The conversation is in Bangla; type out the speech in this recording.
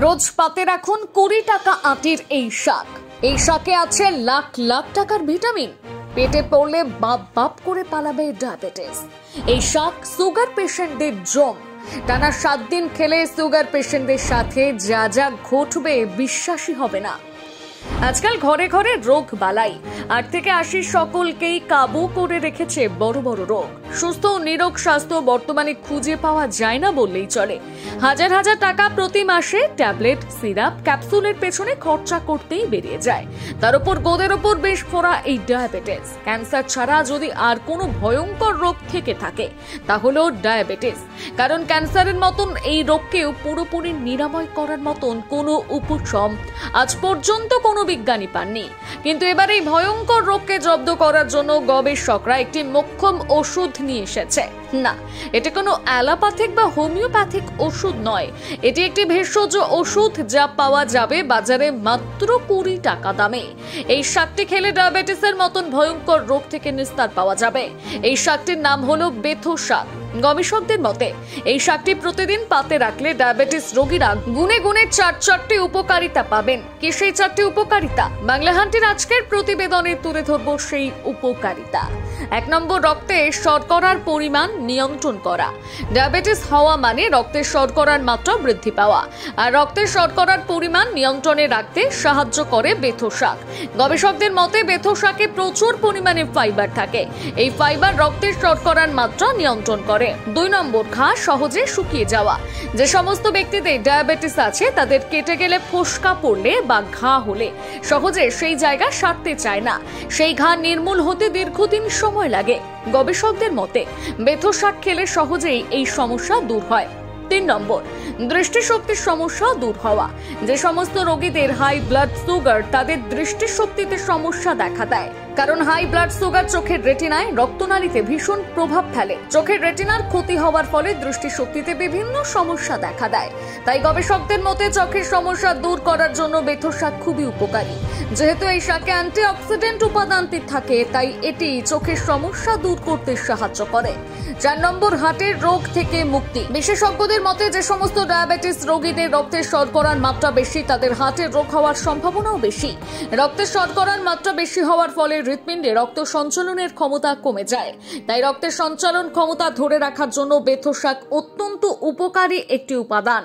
রোজ পাতে রাখুন 20 টাকা আটির এই শাক। এই শাকে আছে লাখ লাখ টাকার ভিটামিন। পেটে পড়লে বাপ বাপ করে পালাবে ডায়াবেটিস। এই শাক সুগার পেশেন্টদের জম। টানা 7 দিন খেলে সুগার পেশেন্টদের সাথে যা যা ঘটবে বিশ্বাসই হবে না। আজকাল ঘরে ঘরে রোগ বালাই 8 থেকে 80 সকলকেই কাবু করে রেখেছে বড় বড় রোগ। সুস্থ ও নিরোগ স্বাস্থ্য বর্তমানে খুঁজে পাওয়া যায় না বললেই চলে। হাজার হাজার টাকা প্রতি মাসে ট্যাবলেট, সিরাপ, ক্যাপসুলের পেছনে খরচা করতেই বেরিয়ে যায়। তার উপর গোদের উপর বেশ ফোড়া এই ডায়াবেটিস। ক্যান্সার ছাড়া যদি আর কোনো ভয়ঙ্কর রোগ থেকে থাকে তা হলো ডায়াবেটিস। কারণ ক্যান্সারের মতন এই রোগকেও পুরোপুরি নিরাময় করার মতন কোনো উপশম আজ পর্যন্ত কোনো বিজ্ঞানী পাননি। কিন্তু এবার এই ভয়ঙ্কর রোগকে জব্দ করার জন্য গবেষকরা একটি মোক্ষম ওষুধ নিয়ে এসেছে। না, এটি কোনো অ্যালোপ্যাথিক বা হোমিওপ্যাথিক ওষুধ নয়। এটি একটি ভেষজ ওষুধ যা পাওয়া যাবে বাজারে মাত্র 20 টাকা দামে। এই শাকটি খেলে ডায়াবেটিসের মতন ভয়ঙ্কর রোগ থেকে নিস্তার পাওয়া যাবে। এই শাকটির নাম হলো বেথো শাক। গবেষকদের মতে এই শাকটি প্রতিদিন পাতে রাখলে ডায়াবেটিস রোগীরা গুনে গুনে 4টি উপকারিতা পাবেন। কি সেই 4টি উপকারিতা? বাংলা হান্টির আজকের প্রতিবেদনে তুলে ধরব সেই উপকারিতা। 1 নম্বর, রক্তে শর্করার পরিমাণ নিয়ন্ত্রণ করা। ডায়াবেটিস হওয়া মানে রক্তের শর্করার মাত্রা বৃদ্ধি পাওয়া, আর রক্তের শর্করার পরিমাণ নিয়ন্ত্রণে রাখতে সাহায্য করে বেথো শাক। গবেষকদের মতে বেথো শাকে প্রচুর পরিমাণে ফাইবার থাকে। এই ফাইবার রক্তের শর্করার মাত্রা নিয়ন্ত্রণ করে। 2 নম্বর, ঘা সহজে শুকিয়ে যাওয়া। যে সমস্ত ব্যক্তিদের ডায়াবেটিস আছে তাদের কেটে গেলে ফোস্কা পড়লে বা ঘা হলে সহজে সেই জায়গা সারতে চায় না। সেই ঘা নির্মূল হতে দীর্ঘদিন সময় লাগে। গবেষকদের মতে বেথো শাক খেলে সহজেই এই সমস্যা দূর হয়। 3 নম্বর, দৃষ্টিশক্তির সমস্যা দূর হওয়া। যে সমস্ত রোগীদের হাই ব্লাড সুগার তাদের দৃষ্টিশক্তিতে সমস্যা দেখা দেয়। কারণ হাই ব্লাড সুগার চোখের রেটিনায়, রক্তনালীতে ভীষণ প্রভাব ফেলে। চোখের রেটিনার ক্ষতি হওয়ার ফলে দৃষ্টিশক্তিতে বিভিন্ন সমস্যা দেখা দেয়। তাই গবেষকদের মতে চোখের সমস্যা দূর করার জন্য বেথো শাক খুবই উপকারী। যেহেতু এই শাকে অ্যান্টিঅক্সিডেন্ট উপাদানটি থাকে তাই এটি চোখের সমস্যা দূর করতে সাহায্য করে। 4 নম্বর, হার্টের রোগ থেকে মুক্তি। বিশেষজ্ঞদের মতে যে সমস্ত ডায়াবেটিস রোগীদের রক্তের শর্করার মাত্রা বেশি তাদের হার্টের রোগ হওয়ার সম্ভাবনাও বেশি। রক্তের শর্করার মাত্রা বেশি হওয়ার ফলে হৃৎপিণ্ডে রক্ত সঞ্চালনের ক্ষমতা কমে যায়। তাই রক্তের সঞ্চালন ক্ষমতা ধরে রাখার জন্য বেথো শাক অত্যন্ত উপকারী একটি উপাদান।